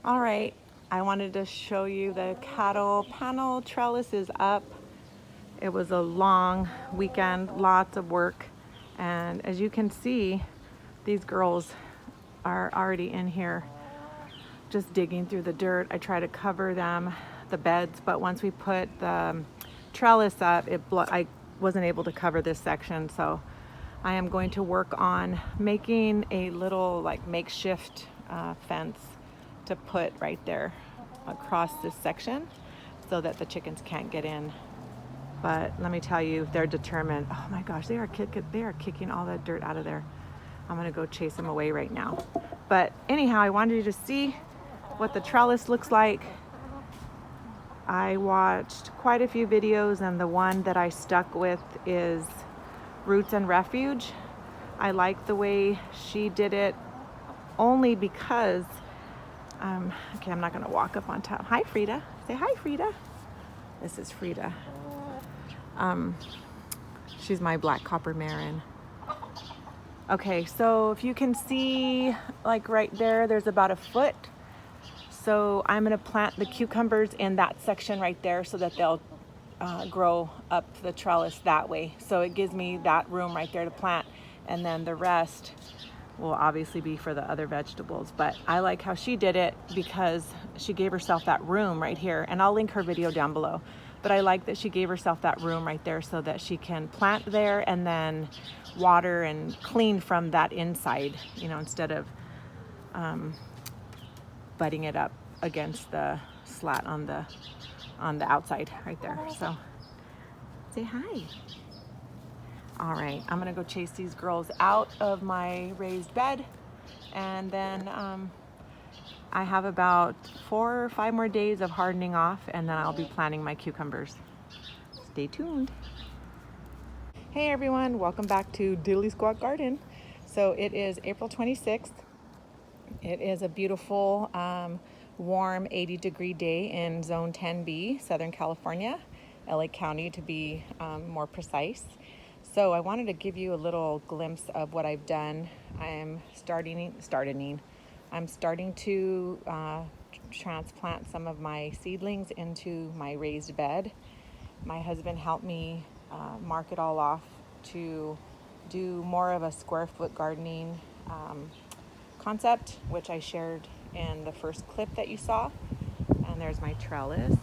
All right, I wanted to show you the cattle panel. Trellis is up. It was a long weekend, lots of work. And as you can see, these girls are already in here just digging through the dirt. I try to cover them, the beds, but once we put the trellis up, I wasn't able to cover this section. So I am going to work on making a little like makeshift fence to put right there across this section so that the chickens can't get in. But let me tell you, they're determined. Oh my gosh, they are kicking all that dirt out of there. I'm gonna go chase them away right now. But anyhow, I wanted you to see what the trellis looks like. I watched quite a few videos, and the one that I stuck with is Roots and Refuge. I like the way she did it only because, okay, I'm not gonna walk up on top. Hi, Frida. Say hi, Frida. This is Frida. She's my black copper Marin. Okay, so if you can see, like right there, there's about a foot. So I'm gonna plant the cucumbers in that section right there so that they'll grow up the trellis that way. So it gives me that room right there to plant, and then the rest will obviously be for the other vegetables. But I like how she did it because she gave herself that room right here, and I'll link her video down below. But I like that she gave herself that room right there so that she can plant there and then water and clean from that inside, you know, instead of butting it up against the slat on the outside right there. So say hi. All right, I'm gonna go chase these girls out of my raised bed, and then I have about 4 or 5 more days of hardening off, and then I'll be planting my cucumbers. Stay tuned. Hey everyone, welcome back to Diddly Squat Garden. So it is April 26th. It is a beautiful, warm 80-degree day in Zone 10B, Southern California, LA County to be more precise. So I wanted to give you a little glimpse of what I've done. I'm starting to transplant some of my seedlings into my raised bed. My husband helped me mark it all off to do more of a square foot gardening concept, which I shared in the first clip that you saw. And there's my trellis.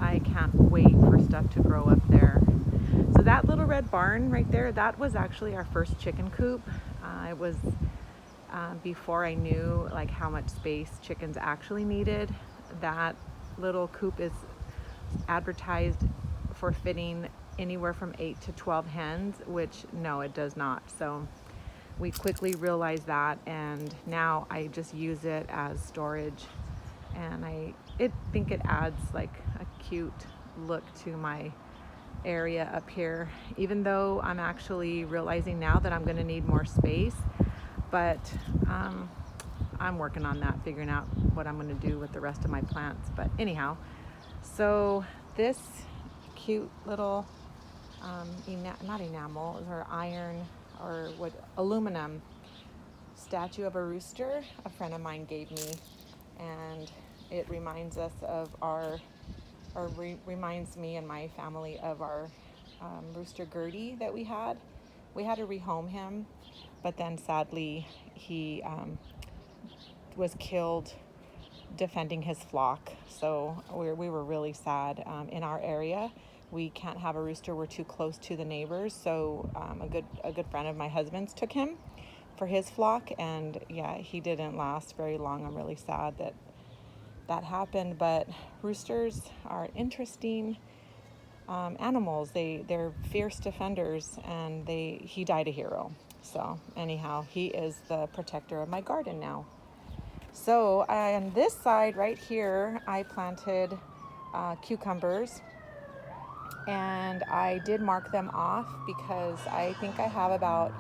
I can't wait for stuff to grow up there. So that little red barn right there, that was actually our first chicken coop. It was before I knew like how much space chickens actually needed. That little coop is advertised for fitting anywhere from 8 to 12 hens, which no, it does not. So we quickly realized that, and now I just use it as storage, and I think it adds like a cute look to my area up here, even though I'm actually realizing now that I'm going to need more space. But I'm working on that, figuring out what I'm going to do with the rest of my plants. But anyhow, so this cute little not enamel or iron or what aluminum statue of a rooster a friend of mine gave me, and it reminds us of reminds me and my family of our rooster Gertie that we had. We had to rehome him, but then sadly he was killed defending his flock. So we were really sad. In our area, we can't have a rooster. We're too close to the neighbors. So a good friend of my husband's took him for his flock, and yeah, he didn't last very long. I'm really sad that happened. But roosters are interesting animals. They're fierce defenders, and he died a hero. So anyhow, he is the protector of my garden now. So on this side right here, I planted cucumbers, and I did mark them off because I think I have about,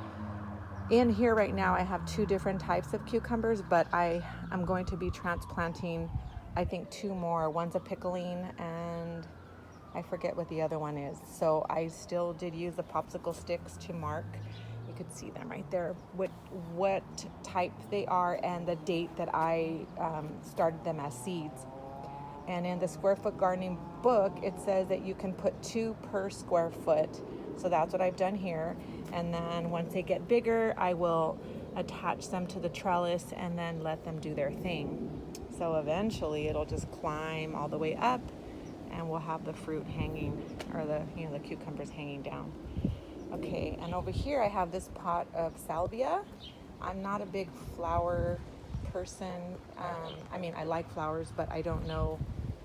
in here right now, I have 2 different types of cucumbers, but I'm going to be transplanting, I think 2 more. One's a pickling, and I forget what the other one is. So I still did use the popsicle sticks to mark could see them right there, what type they are and the date that I started them as seeds. And in the square foot gardening book, it says that you can put 2 per square foot. So that's what I've done here. And then once they get bigger, I will attach them to the trellis and then let them do their thing. So eventually it'll just climb all the way up and we'll have the fruit hanging, or the cucumbers hanging down. Okay, and over here I have this pot of salvia. I'm not a big flower person. I like flowers, but I don't know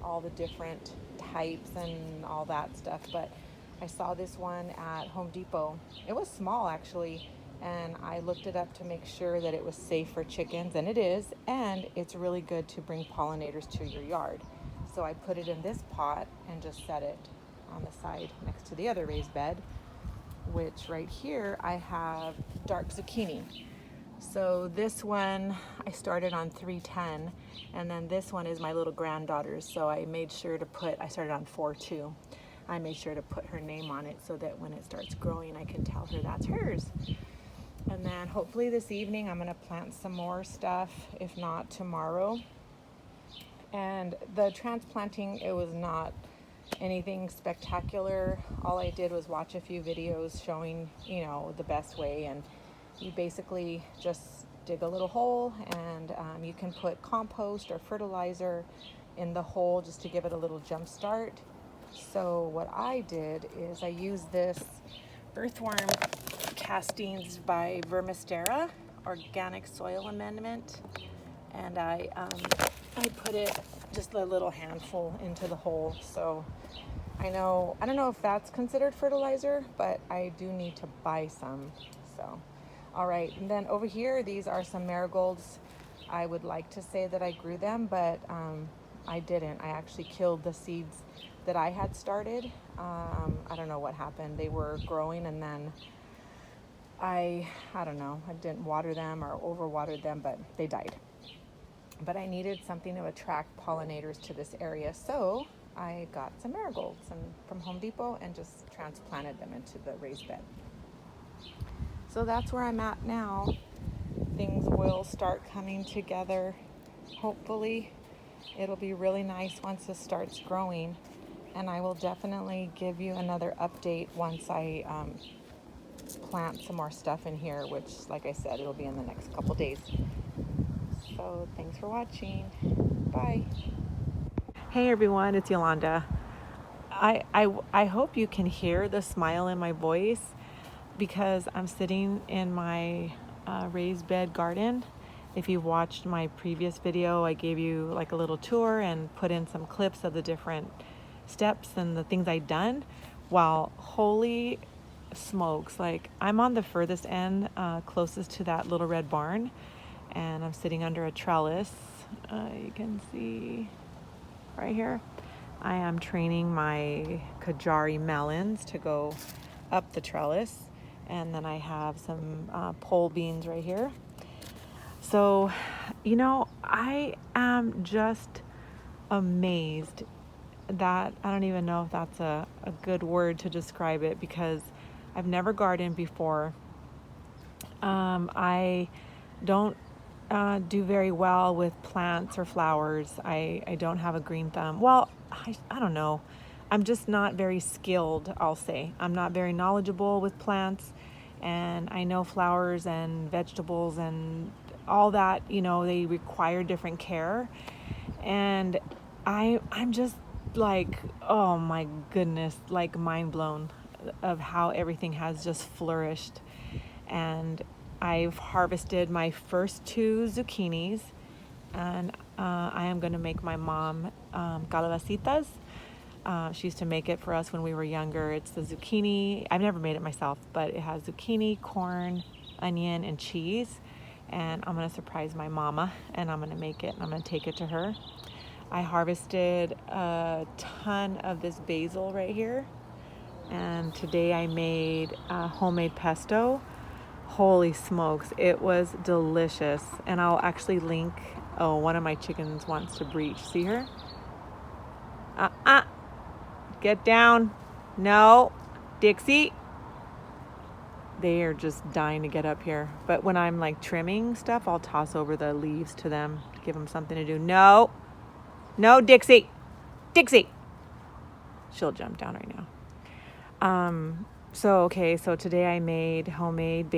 all the different types and all that stuff. But I saw this one at Home Depot. It was small actually, and I looked it up to make sure that it was safe for chickens, and it is, and it's really good to bring pollinators to your yard. So I put it in this pot and just set it on the side next to the other raised bed, which right here I have dark zucchini. So this one I started on 310, and then this one is my little granddaughter's. So I made sure to I started on 4.2. I made sure to put her name on it so that when it starts growing, I can tell her that's hers. And then hopefully this evening I'm gonna plant some more stuff, if not tomorrow. And the transplanting, it was not anything spectacular. All I did was watch a few videos showing, the best way, and you basically just dig a little hole, and you can put compost or fertilizer in the hole just to give it a little jump start. So what I did is I used this earthworm castings by Vermistera, organic soil amendment, and I put it just a little handful into the hole. So I don't know if that's considered fertilizer, but I do need to buy some. So all right, and then over here, these are some marigolds. I would like to say that I grew them, but I didn't. I actually killed the seeds that I had started. I don't know what happened. They were growing, and then I don't know, I didn't water them or overwatered them, but they died. But I needed something to attract pollinators to this area, so I got some marigolds from Home Depot and just transplanted them into the raised bed. So that's where I'm at now. Things will start coming together. Hopefully it'll be really nice once this starts growing, and I will definitely give you another update once I plant some more stuff in here, which, like I said, it'll be in the next couple days. So thanks for watching. Bye. Hey everyone, it's Yolanda. I hope you can hear the smile in my voice, because I'm sitting in my raised bed garden. If you watched my previous video, I gave you like a little tour and put in some clips of the different steps and the things I'd done. Wow, holy smokes, like I'm on the furthest end, closest to that little red barn, and I'm sitting under a trellis. You can see right here. I am training my Kajari melons to go up the trellis. And then I have some pole beans right here. So, I am just amazed that, I don't even know if that's a good word to describe it, because I've never gardened before. I don't do very well with plants or flowers. I don't have a green thumb. Well, I don't know. I'm just not very skilled, I'll say. I'm not very knowledgeable with plants, and I know flowers and vegetables and all that, they require different care. And I'm just like, oh my goodness, like mind blown of how everything has just flourished. And I've harvested my first 2 zucchinis, and I am going to make my mom calabacitas. She used to make it for us when we were younger. It's the zucchini. I've never made it myself, but it has zucchini, corn, onion, and cheese. And I'm going to surprise my mama, and I'm going to make it, and I'm going to take it to her. I harvested a ton of this basil right here. And today I made homemade pesto. Holy smokes, it was delicious. And I'll actually link, one of my chickens wants to breach. See her? Get down. No. Dixie. They are just dying to get up here. But when I'm like trimming stuff, I'll toss over the leaves to them, give them something to do. No, no, Dixie, Dixie. She'll jump down right now. So today I made homemade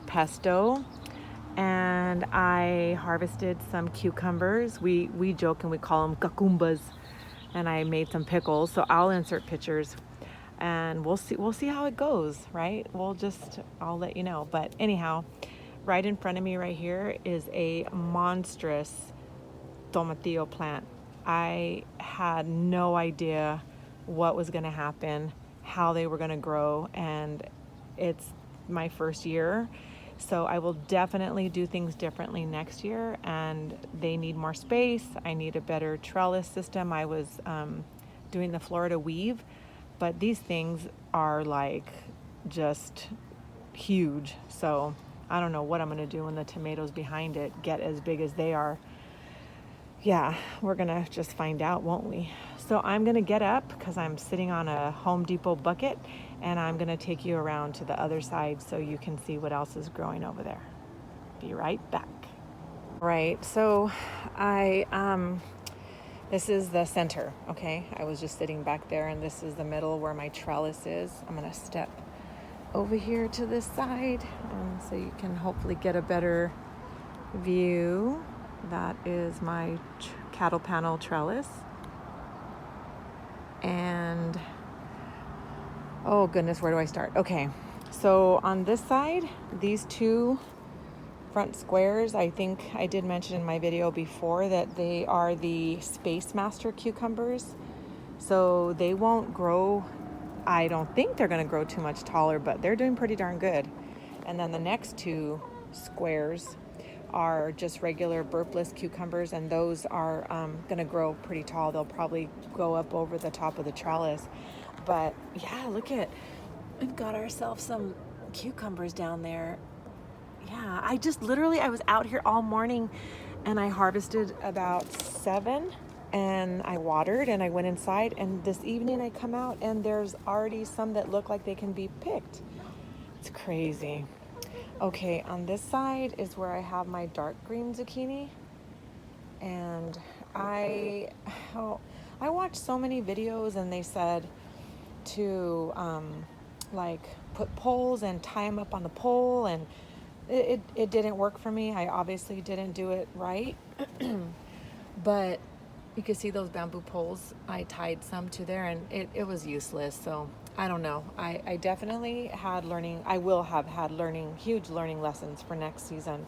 pesto, and I harvested some cucumbers. We joke and we call them cucumbas, and I made some pickles. So I'll insert pictures, and we'll see how it goes, right? I'll let you know. But anyhow, right in front of me right here is a monstrous Tomatillo plant. I had no idea what was going to happen, how they were going to grow, and it's my first year. So I will definitely do things differently next year, and they need more space. I need a better trellis system. I was doing the Florida weave, but these things are like just huge. So I don't know what I'm going to do when the tomatoes behind it get as big as they are. Yeah, we're gonna just find out, won't we? So I'm gonna get up because I'm sitting on a Home Depot bucket, and I'm gonna take you around to the other side so you can see what else is growing over there. Be right back. Right, so this is the center, okay? I was just sitting back there, and this is the middle where my trellis is. I'm gonna step over here to this side, so you can hopefully get a better view. That is my cattle panel trellis. And oh goodness, where do I start? Okay, so on this side, these two front squares, I think I did mention in my video before that they are the Space Master cucumbers. So they won't grow, I don't think they're gonna grow too much taller, but they're doing pretty darn good. And then the next two squares are just regular burpless cucumbers, and those are going to grow pretty tall. They'll probably go up over the top of the trellis. But yeah, we've got ourselves some cucumbers down there. Yeah, I was out here all morning, and I harvested about 7, and I watered, and I went inside, and this evening I come out, and there's already some that look like they can be picked. It's crazy. Okay, on this side is where I have my dark green zucchini, and I watched so many videos, and they said to like put poles and tie them up on the pole, and it didn't work for me. I obviously didn't do it right, but you can see those bamboo poles. I tied some to there, and it was useless. So I don't know. I definitely will have had huge learning lessons for next season.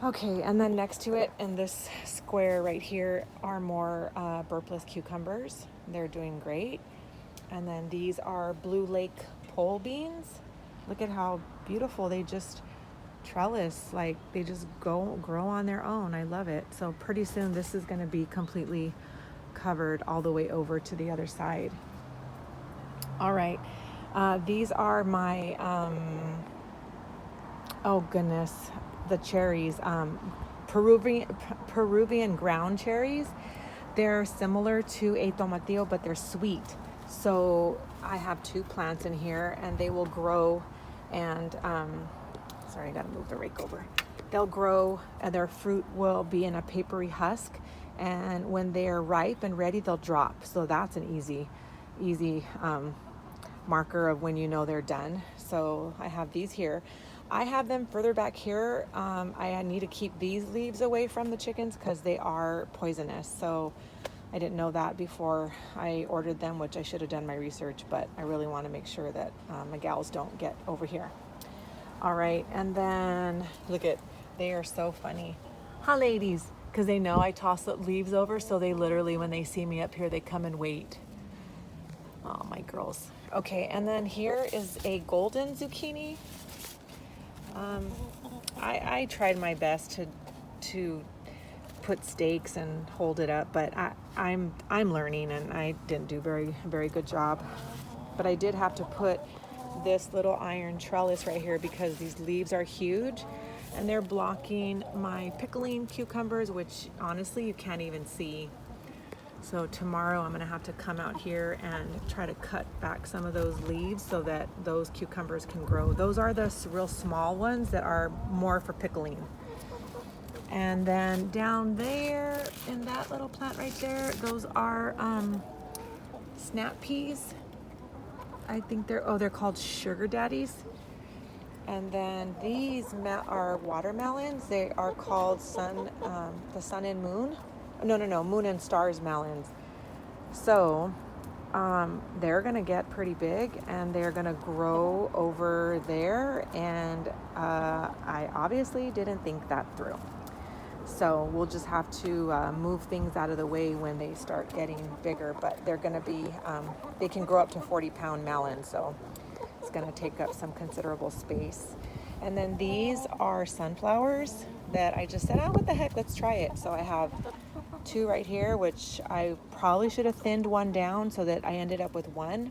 Okay, and then next to it in this square right here are more burpless cucumbers. They're doing great. And then these are Blue Lake pole beans. Look at how beautiful they just trellis, like they just grow on their own. I love it. So pretty soon this is going to be completely covered all the way over to the other side. All right, these are my the cherries, Peruvian ground cherries. They're similar to a tomatillo, but they're sweet. So I have 2 plants in here, and they will grow, and sorry, I gotta move the rake over. They'll grow, and their fruit will be in a papery husk, and when they're ripe and ready, they'll drop. So that's an easy marker of when you know they're done. So I have these here. I have them further back here. I need to keep these leaves away from the chickens because they are poisonous. So I didn't know that before I ordered them, which I should have done my research, but I really want to make sure that my gals don't get over here. All right, and then they are so funny. Huh, ladies? Because they know I toss the leaves over, so they literally, when they see me up here, they come and wait. Oh, my girls. Okay, and then here is a golden zucchini. I tried my best to put stakes and hold it up, but I'm learning, and I didn't do very good job. But I did have to put this little iron trellis right here because these leaves are huge, and they're blocking my pickling cucumbers, which honestly you can't even see. So tomorrow I'm gonna have to come out here and try to cut back some of those leaves so that those cucumbers can grow. Those are the real small ones that are more for pickling. And then down there in that little plant right there, those are snap peas. I think they're called sugar daddies. And then these are watermelons. They are called the sun and moon. No, moon and stars melons. So they're gonna get pretty big and they're gonna grow over there. And I obviously didn't think that through. So we'll just have to move things out of the way when they start getting bigger. But they're gonna be, they can grow up to 40-pound melons. So it's gonna take up some considerable space. And then these are sunflowers that I just said, oh, what the heck, let's try it. So I have 2 right here, which I probably should have thinned one down so that I ended up with 1,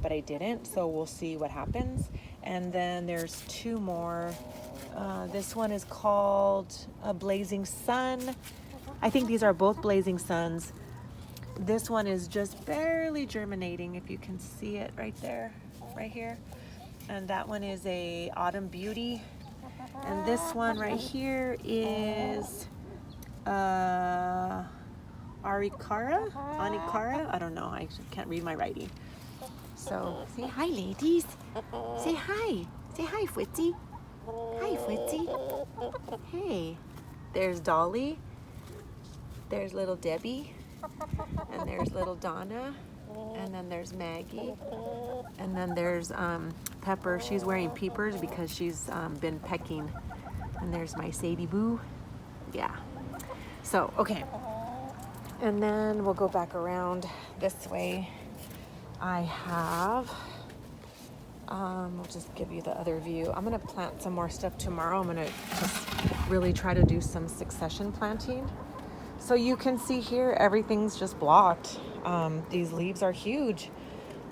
but I didn't. So we'll see what happens. And then there's 2 more. This one is called a Blazing Sun. I think these are both Blazing Suns. This one is just barely germinating, if you can see it right there, right here. And that one is a Autumn Beauty. And this one right here is Anicara? I don't know. I can't read my writing. So say hi, ladies. Say hi. Say hi, Footsy. Hi, Footsy. Hey. There's Dolly. There's little Debbie. And there's little Donna. And then there's Maggie. And then there's Pepper. She's wearing peepers because she's been pecking. And there's my Sadie Boo. Yeah. So, okay. And then we'll go back around this way. I have, I'll just give you the other view. I'm going to plant some more stuff tomorrow. I'm going to just really try to do some succession planting. So you can see here, everything's just blocked. These leaves are huge.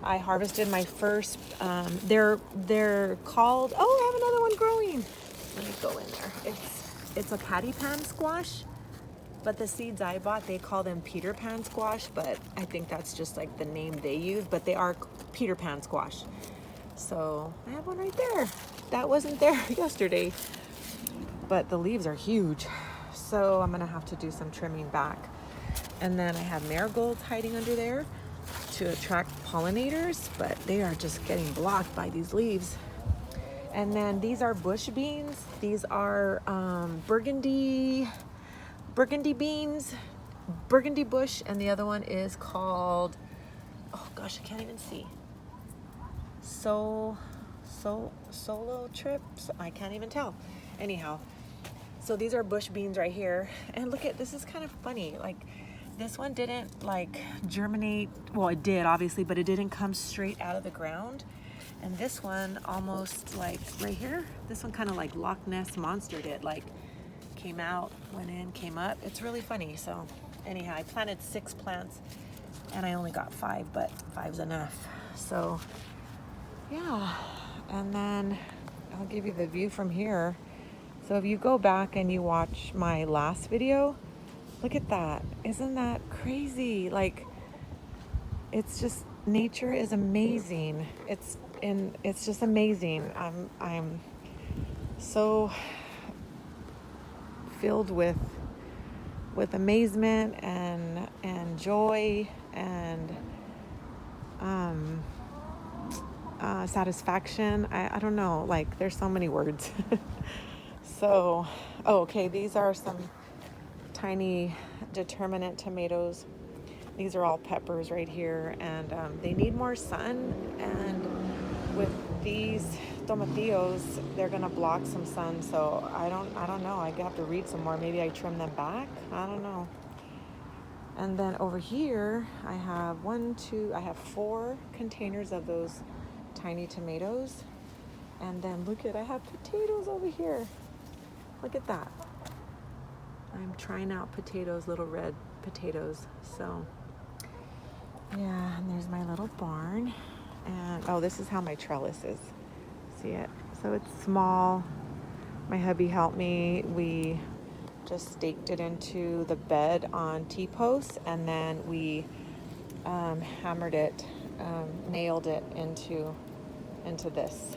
I harvested my first, they're called, oh, I have another one growing. Let me go in there. It's a patty pan squash. But the seeds I bought, they call them Peter Pan squash, but I think that's just like the name they use, but they are Peter Pan squash. So I have one right there. That wasn't there yesterday, but the leaves are huge. So I'm gonna have to do some trimming back. And then I have marigolds hiding under there to attract pollinators, but they are just getting blocked by these leaves. And then these are bush beans. These are burgundy beans, burgundy bush, and the other one is called, oh gosh, I can't even see. Solo trips, I can't even tell. Anyhow, so these are bush beans right here. And look at, this is kind of funny. Like this one didn't like germinate. Well, it did obviously, but it didn't come straight out of the ground. And this one almost like right here, this one kind of like Loch Ness monstered it, like came out, went in, came up. It's really funny. So anyhow, I planted 6 plants and I only got 5, but 5's enough. So yeah, and then I'll give you the view from here. So if you go back and you watch my last video, look at that. Isn't that crazy? Like, it's just, nature is amazing. It's just amazing. I'm so filled with amazement and joy and satisfaction. I don't know, like there's so many words. So, oh, okay, these are some tiny determinate tomatoes. These are all peppers right here, and they need more sun. And with these tomatillos, they're gonna block some sun. So I don't know. I have to read some more. Maybe I trim them back. I don't know. And then over here, I have 4 containers of those tiny tomatoes. And then look at, I have potatoes over here. Look at that. I'm trying out potatoes, little red potatoes. So yeah, and there's my little barn. And oh, this is how my trellis is. See it? So it's small. My hubby helped me. We just staked it into the bed on T-posts, and then we hammered it, nailed it into this.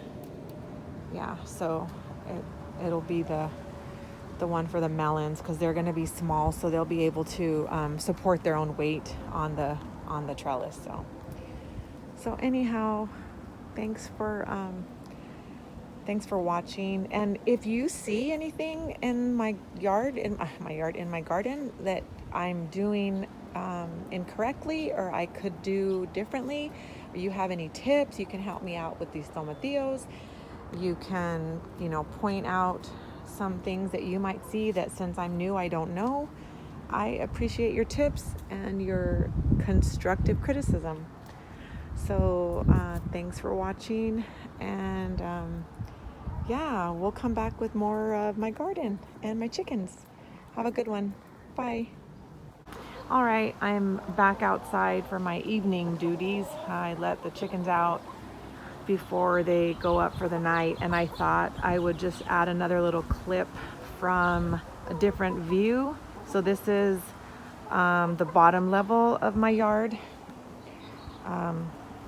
Yeah, so it'll be the one for the melons, because they're going to be small, so they'll be able to support their own weight on the trellis. So anyhow, thanks for watching. And if you see anything in my yard, in my garden, that I'm doing incorrectly, or I could do differently, or you have any tips, you can help me out with these tomatillos. You can, point out some things that you might see that, since I'm new, I don't know. I appreciate your tips and your constructive criticism. So thanks for watching, and yeah, we'll come back with more of my garden and my chickens. Have a good one. Bye. All right, I'm back outside for my evening duties. I let the chickens out before they go up for the night, and I thought I would just add another little clip from a different view. So this is the bottom level of my yard.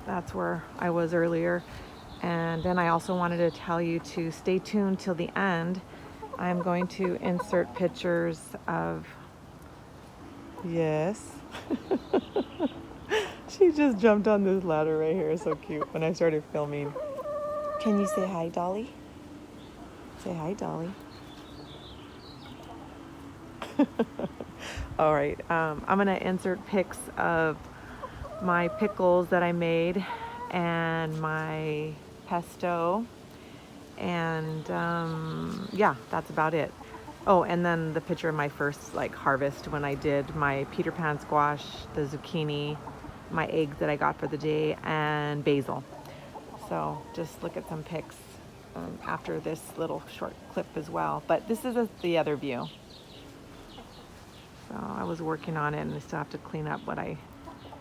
That's where I was earlier. And then I also wanted to tell you to stay tuned till the end. I'm going to insert pictures of, yes. She just jumped on this ladder right here. So cute when I started filming. Can you say hi, Dolly? Say hi, Dolly. All right, I'm gonna insert pics of my pickles that I made and my pesto, and yeah, that's about it. Oh, and then the picture of my first harvest when I did my Peter Pan squash, the zucchini, my eggs that I got for the day, and basil. So just look at some pics after this little short clip as well. But this is the other view. So I was working on it, and I still have to clean up what I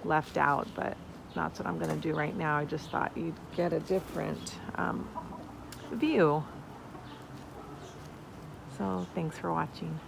left out, but that's what I'm going to do right now. I just thought you'd get a different view. So thanks for watching.